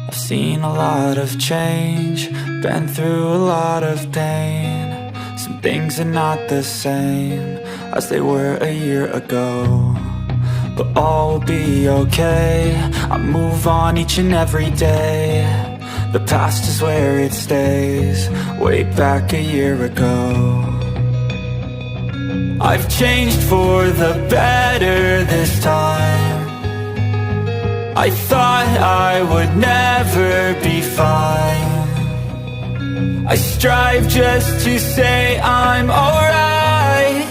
I've seen a lot of change, been through a lot of pain. Some things are not the same as they were a year ago, but all will be okay. I move on each and every day. The past is where it stays, way back a year ago. I've changed for the better this time. I thought I would never be fine. I strive just to say I'm alright,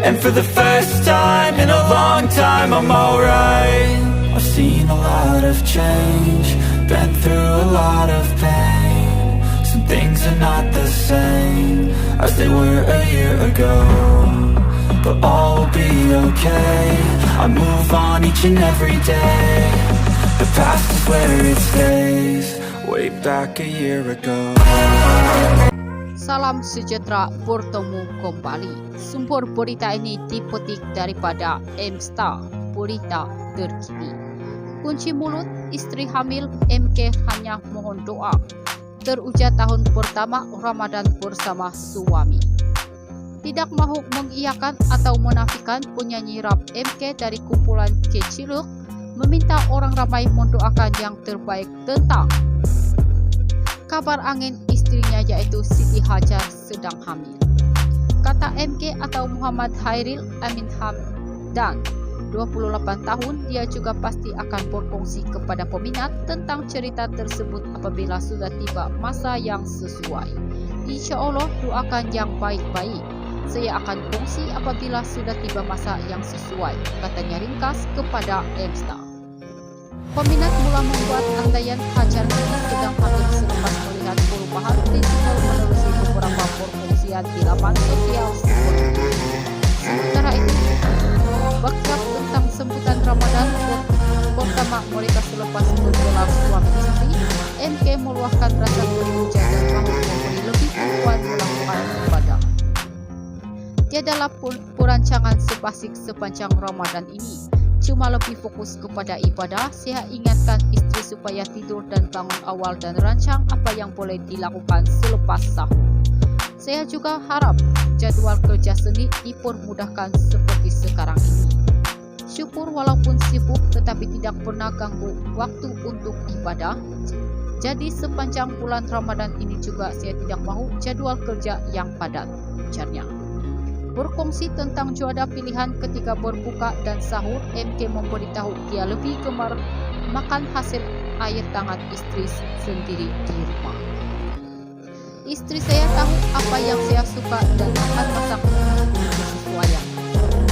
and for the first time in a long time I'm alright. I've seen a lot of change, been through a lot of pain. Some things are not the same as they were a year ago, but all will be okay. I move on each and every day. The past is where it stays, way back a year ago. Salam sejahtera, bertemu kembali. Sumber berita ini dipetik daripada M-Star, berita terkini. Kunci mulut istri hamil MK hanya mohon doa. Teruja tahun pertama Ramadan bersama suami. Tidak mahu mengiyakan atau menafikan penyanyi rap MK dari kumpulan Keciluk meminta orang ramai mendoakan yang terbaik tentang kabar angin istrinya yaitu Siti Hajar sedang hamil. Kata MK atau Muhammad Hairil Amin Hamdan, 28 tahun, dia juga pasti akan berkongsi kepada peminat tentang cerita tersebut apabila sudah tiba masa yang sesuai. Insya Allah doakan yang baik-baik. Saya akan kongsi apabila sudah tiba masa yang sesuai, katanya ringkas kepada M-Star. Peminat mula membuat andaian Hajar kini sedang hamil selepas melihat perubahan digital menerusi beberapa perkongsian di laman sosial sebelumnya. Sementara itu, bakat tentang sambutan Ramadan pertama mereka selepas bergelar suami istri, MK meluahkan rasa berhujah dan mahu memberi lebih kuat melakukan ibadah. Tiadalah perancangan spasik sepanjang Ramadan ini, cuma lebih fokus kepada ibadah. Saya ingatkan istri supaya tidur dan bangun awal dan rancang apa yang boleh dilakukan selepas sahur. Saya juga harap jadwal kerja seni dipermudahkan seperti sekarang ini. Syukur walaupun sibuk tetapi tidak pernah ganggu waktu untuk ibadah. Jadi sepanjang bulan Ramadan ini juga saya tidak mahu jadwal kerja yang padat, ujarnya. Berkongsi tentang juada pilihan ketika berbuka dan sahur, MK memberitahu dia lebih gemar makan hasil air tangan istri sendiri di rumah. Istri saya tahu apa yang saya suka dan akan masak kesesuaian.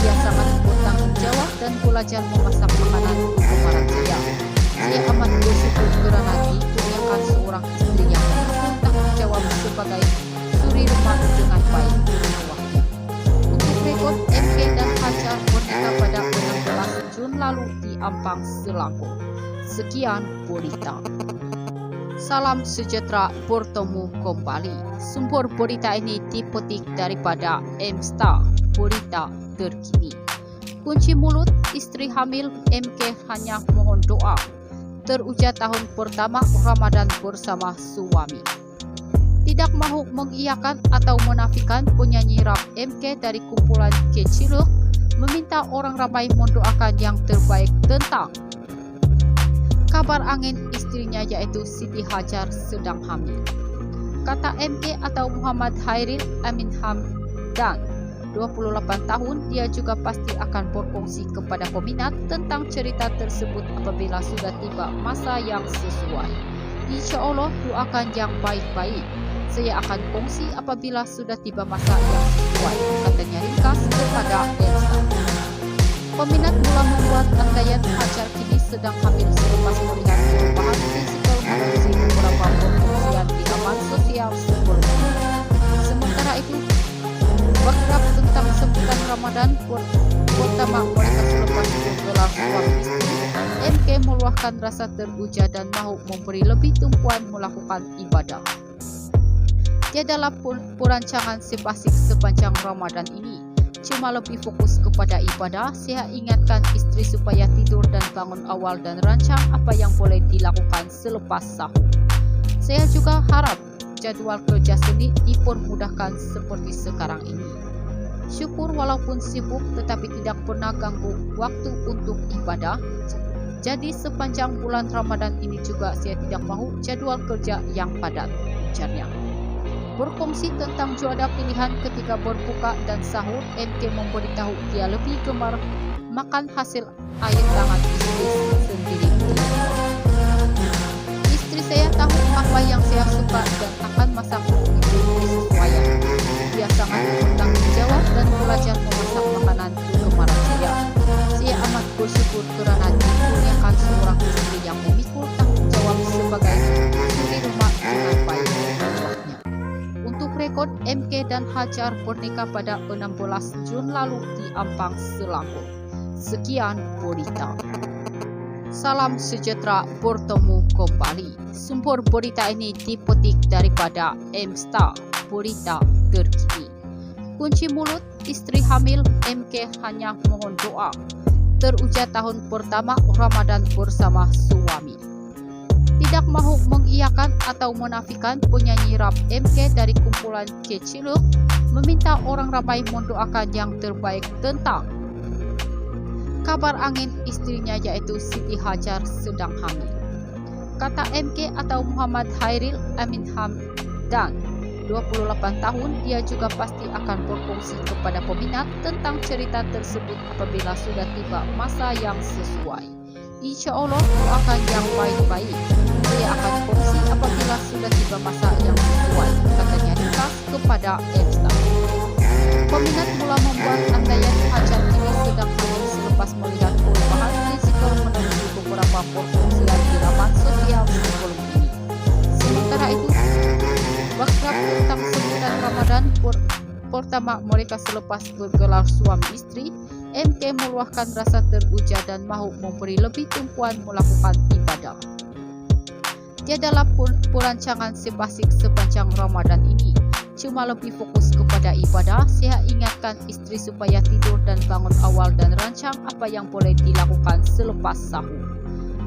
Dia sangat bertanggung jawab dan belajar memasak makanan kemarin saya. Saya amat bersyukur kerana dikurniakan seorang istri yang bertanggung jawab sebagai suri rumah dengan baik. Rekod MK dan Hajar menikah pada 16 Jun lalu di Ampang, Selangor. Sekian berita. Salam sejahtera, bertemu kembali. Sumber berita ini dipetik daripada M-Star, berita terkini. Kunci mulut istri hamil MK hanya mohon doa. Teruja tahun pertama Ramadan bersama suami. Tidak mahu mengiyakan atau menafikan penyanyi rap MK dari kumpulan Keciluk meminta orang ramai mendoakan yang terbaik tentang kabar angin istrinya yaitu Siti Hajar sedang hamil. Kata MK atau Muhammad Hairil Amin Hamdan, 28 tahun, dia juga pasti akan berkongsi kepada peminat tentang cerita tersebut apabila sudah tiba masa yang sesuai. Insya Allah doakan yang baik-baik. Saya akan kongsi apabila sudah tiba masa yang sesuai, katanya ringkas kepada M-Star. Peminat mula membuat andaian Hajar kini sedang hamil selepas melihat perubahan fisikal menerusi beberapa perkongsian di laman sosial sebelumnya. Sementara itu, bakat tentang sambutan Ramadan pertama mereka selepas bergelar suami istri, MK meluahkan rasa terpuja dan mahu memberi lebih tumpuan melakukan ibadah. Tiadalah perancangan spasik sepanjang Ramadan ini, cuma lebih fokus kepada ibadah. Saya ingatkan istri supaya tidur dan bangun awal dan rancang apa yang boleh dilakukan selepas sahur. Saya juga harap jadwal kerja seni dipermudahkan seperti sekarang ini. Syukur walaupun sibuk tetapi tidak pernah ganggu waktu untuk ibadah. Jadi sepanjang bulan Ramadan ini juga saya tidak mau jadwal kerja yang padat, ujarnya. Berkongsi tentang juada pilihan ketika berbuka dan sahur, MK memberitahu dia lebih gemar makan hasil air tangan istri sendiri. Istri saya tahu apa yang saya suka dan akan masak itu sesuai. Dia sangat bertanggung jawab dan belajar memasak makanan kegemaran saya. Saya amat bersyukur karena dikurniakan seorang istri yang memikul tanggung jawab sebagai suri rumah dengan baik. Untuk rekod, MK dan Hajar bernikah pada 16 Jun lalu di Ampang, Selangor. Sekian berita. Salam sejahtera, bertemu kembali. Sumber berita ini dipetik daripada M-Star, berita terkini. Kunci mulut istri hamil, MK hanya mohon doa. Teruja tahun pertama Ramadan bersama suami. Tidak mahu mengiyakan atau menafikan, penyanyi rap MK dari kumpulan Keciluk meminta orang ramai mendoakan yang terbaik tentang kabar angin istrinya yaitu Siti Hajar sedang hamil. Kata MK atau Muhammad Hairil Amin Hamdan, 28 tahun, dia juga pasti akan berfungsi kepada peminat tentang cerita tersebut apabila sudah tiba masa yang sesuai. Insya Allah doakan yang baik-baik. Saya akan fungsi apabila sudah tiba masa yang sesuai, katanya dikas kepada M-Star. Peminat mula membuat andaian Hajar kini sedang hamil selepas melihat perubahan fisikal menuju beberapa perkongsian di laman sosial sebelum ini. Sementara itu, bakrab tentang sebutan Ramadan pertama mereka selepas bergelar suami istri, MK meluahkan rasa teruja dan mahu memberi lebih tumpuan melakukan ibadah. Tiadalah pun perancangan sepasik sepanjang Ramadan ini, cuma lebih fokus kepada ibadah. Saya ingatkan istri supaya tidur dan bangun awal dan rancang apa yang boleh dilakukan selepas sahur.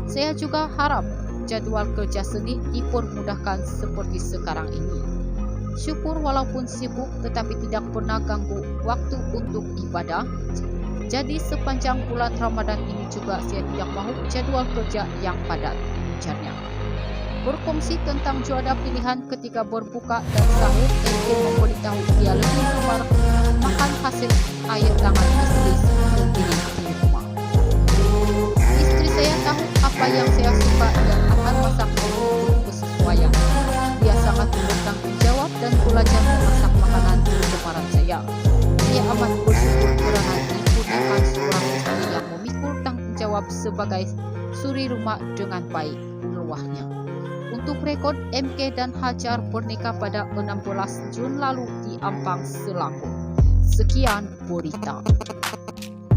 Saya juga harap jadwal kerja seni dipermudahkan seperti sekarang ini. Syukur walaupun sibuk tetapi tidak pernah ganggu waktu untuk ibadah. Jadi sepanjang bulan Ramadan ini juga saya tidak mahu jadwal kerja yang padat, ujarnya. Berkongsi tentang juada pilihan ketika berbuka dan sahur, MK memberitahu dia lebih gemar makan hasil air tangan istri sendiri di rumah. Istri saya tahu apa yang saya suka dan akan masak untuk kesesuaian. Dia sangat bertanggung jawab dan belajar memasak makanan kegemaran saya. Saya amat bersyukur karena dikurniakan seorang istri yang memikul tanggung jawab sebagai suri rumah dengan baik, luahnya. Untuk rekod, MK dan Hajar bernikah pada 16 Jun lalu di Ampang, Selangor. Sekian berita.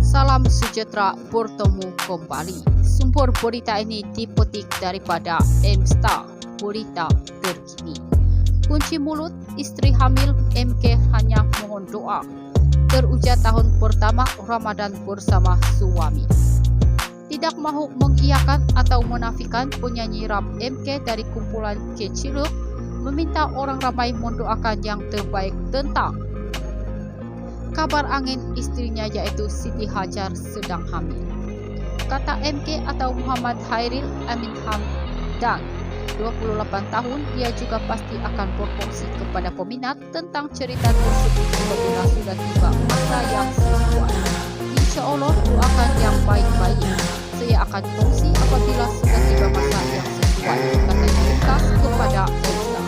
Salam sejahtera, bertemu kembali. Sumber berita ini dipetik daripada M-Star, berita terkini. Kunci mulut istri hamil, MK hanya mohon doa. Teruja tahun pertama Ramadan bersama suami. Tidak mahu mengiyakan atau menafikan, penyanyi rap MK dari kumpulan Keciluk meminta orang ramai mendoakan yang terbaik tentang kabar angin istrinya yaitu Siti Hajar sedang hamil. Kata MK atau Muhammad Hairil Amin Hamdan, 28 tahun, dia juga pasti akan berfungsi kepada peminat tentang cerita tersebut apabila sudah tiba masa yang sesuai. Insya Allah doakan yang baik-baik. Saya akan fungsi apabila sudah tiba masa yang sesuai, katanya dikas kepada M-Star.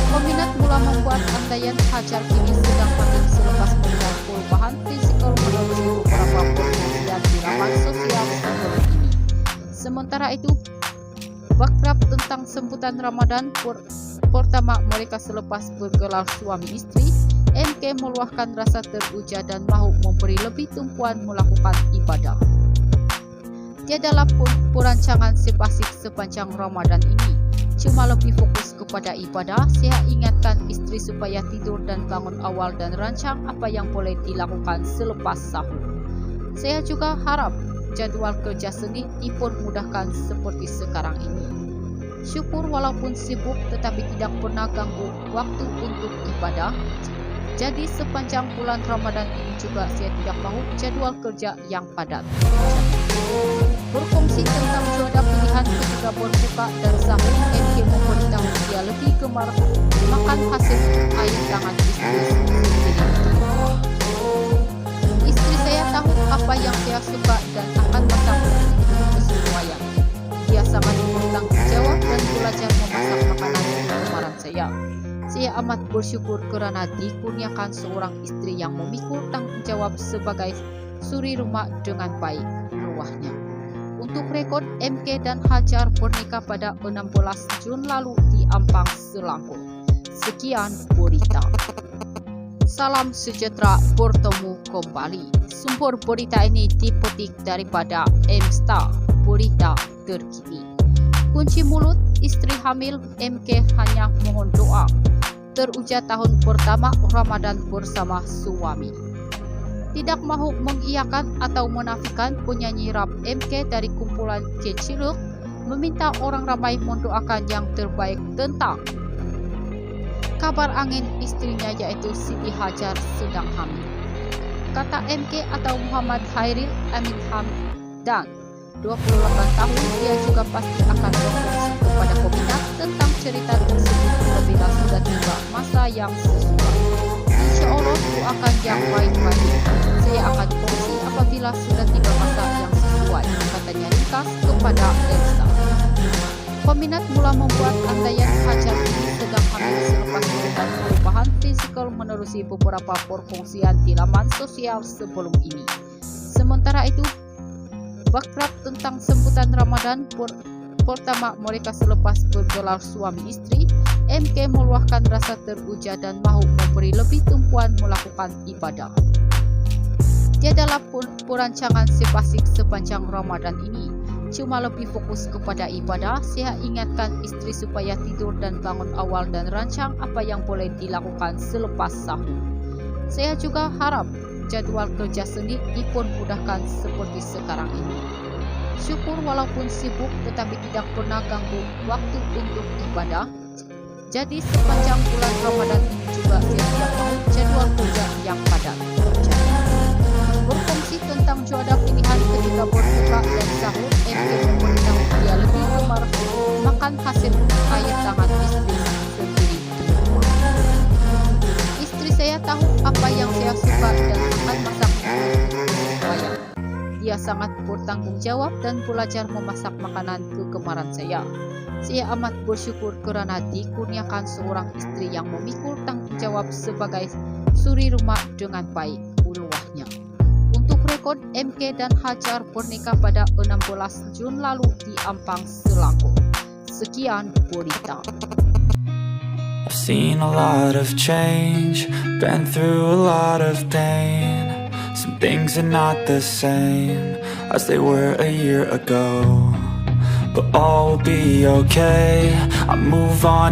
Peminat mula membuat andaian Hajar kini sedang hamil selepas melihat perubahan fisikal menuju beberapa perkongsian di laman sosial sebelum ini. Sementara itu, bakrab tentang sambutan Ramadan pertama mereka selepas bergelar suami istri, MK meluahkan rasa teruja dan mahu memberi lebih tumpuan melakukan ibadah. Tiadalah pun perancangan sepasik sepanjang Ramadan ini, cuma lebih fokus kepada ibadah. Saya ingatkan istri supaya tidur dan bangun awal dan rancang apa yang boleh dilakukan selepas sahur. Saya juga harap jadwal kerja Senin dipermudahkan seperti sekarang ini. Syukur walaupun sibuk tetapi tidak pernah ganggu waktu untuk ibadah. Jadi sepanjang bulan Ramadan ini juga saya tidak mau jadwal kerja yang padat. Berfungsi tentang cuaca pilihan ketika berbuka dan sahur, MK memberitahu dia lebih gemar makan hasil air tangan istri sendiri. Istri saya tahu apa yang saya suka dan akan masak untuk kesesuaian. Dia sangat bertanggung jawab dan belajar memasak makanan kegemaran saya. Saya amat bersyukur kerana dikurniakan seorang istri yang memikul tanggung jawab sebagai suri rumah dengan baik, luahnya. Untuk rekod, MK dan Hajar bernikah pada 16 Jun lalu di Ampang, Selangor. Sekian berita. Salam sejahtera, bertemu kembali. Sumber berita ini dipetik daripada M-Star, berita terkini. Kunci mulut istri hamil, MK hanya mohon doa. Teruja tahun pertama Ramadan bersama suami. Tidak mahu mengiyakan atau menafikan, penyanyi rap MK dari kumpulan Keciluk meminta orang ramai mendoakan yang terbaik tentang kabar angin istrinya yaitu Siti Hajar sedang hamil. Kata MK atau Muhammad Hairil Amin Hamdan, 28 tahun, dia juga pasti akan berfungsi kepada peminat tentang cerita tersebut apabila sudah tiba masa yang sesuai. Insya Allah doakan yang baik-baik. Saya akan kongsi apabila sudah tiba masa yang sesuai, katanya ringkas kepada Elsa. Peminat mula membuat andaian Hajar ini sedang hamil selepas melihat perubahan fisikal menerusi beberapa perkongsian di laman sosial sebelum ini. Sementara itu, bakrab tentang sambutan Ramadan pertama mereka selepas bergelar suami istri, MK meluahkan rasa teruja dan mahu memberi lebih tumpuan melakukan ibadah. Tiadalah pun perancangan sepasik sepanjang Ramadan ini, cuma lebih fokus kepada ibadah. Saya ingatkan istri supaya tidur dan bangun awal dan rancang apa yang boleh dilakukan selepas sahur. Saya juga harap jadwal kerja Senin dipermudahkan seperti sekarang ini. Syukur walaupun sibuk tetapi tidak pernah ganggu waktu untuk ibadah. Jadi sepanjang bulan Ramadan ini juga saya tidak mau jadwal kerja yang padat. Berfungsi tentang cuaca pilihan ketika berbuka dan sahur, MK memberitahu dia lebih gemar makan hasil air tangan istri sendiri. Istri saya tahu apa yang saya suka dan akan masak untuk kesesuaian. Dia sangat bertanggung jawab dan belajar memasak makanan kegemaran saya. Saya amat bersyukur kerana dikurniakan seorang istri yang memikul tanggung jawab sebagai suri rumah dengan baik, uluahnya. Untuk rekod, MK dan Hajar bernikah pada 16 Jun lalu di Ampang, Selangor. Sekian berita. I've seen a lot of change, been through a lot of pain. Some things are not the same as they were a year ago, but all will be okay. I move on.